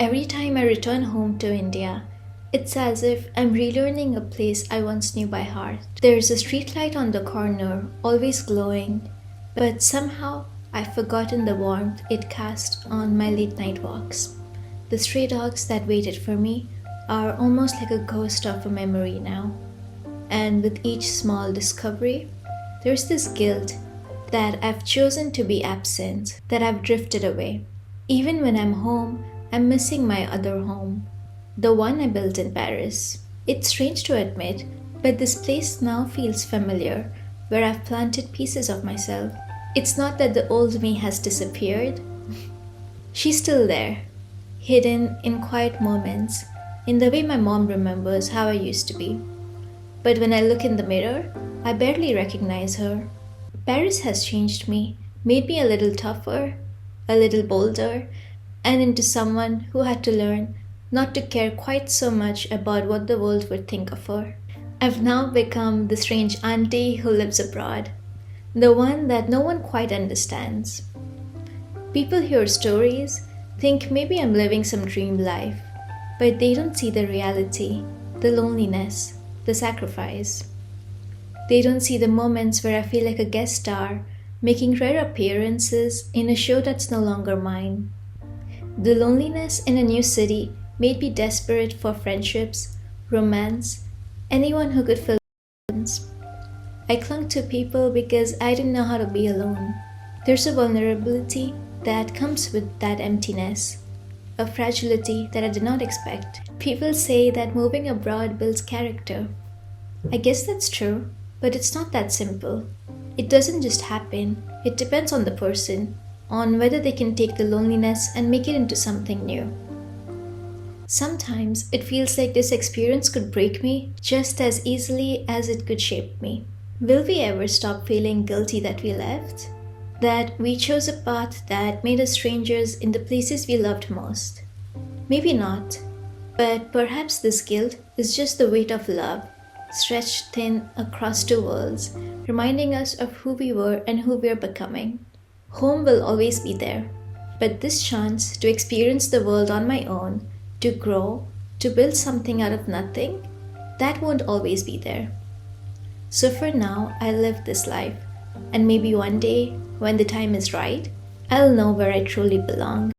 Every time I return home to India, it's as if I'm relearning a place I once knew by heart. There's a streetlight on the corner, always glowing, but somehow I've forgotten the warmth it cast on my late night walks. The stray dogs that waited for me are almost like a ghost of a memory now. And with each small discovery, there's this guilt that I've chosen to be absent, that I've drifted away. Even when I'm home, I'm missing my other home, the one I built in Paris. It's strange to admit, but this place now feels familiar, where I've planted pieces of myself. It's not that the old me has disappeared. She's still there, hidden in quiet moments, in the way my mom remembers how I used to be. But when I look in the mirror, I barely recognize her. Paris has changed me, made me a little tougher, a little bolder, and into someone who had to learn not to care quite so much about what the world would think of her. I've now become the strange auntie who lives abroad, the one that no one quite understands. People hear stories, think maybe I'm living some dream life, but they don't see the reality, the loneliness, the sacrifice. They don't see the moments where I feel like a guest star, making rare appearances in a show that's no longer mine. The loneliness in a new city made me desperate for friendships, romance, anyone who could fill silence. I clung to people because I didn't know how to be alone. There's a vulnerability that comes with that emptiness, a fragility that I did not expect. People say that moving abroad builds character. I guess that's true, but it's not that simple. It doesn't just happen, it depends on the person, on whether they can take the loneliness and make it into something new. Sometimes it feels like this experience could break me just as easily as it could shape me. Will we ever stop feeling guilty that we left? That we chose a path that made us strangers in the places we loved most? Maybe not, but perhaps this guilt is just the weight of love, stretched thin across two worlds, reminding us of who we were and who we're becoming. Home will always be there, but this chance to experience the world on my own, to grow, to build something out of nothing, that won't always be there. So for now, I live this life, and maybe one day, when the time is right, I'll know where I truly belong.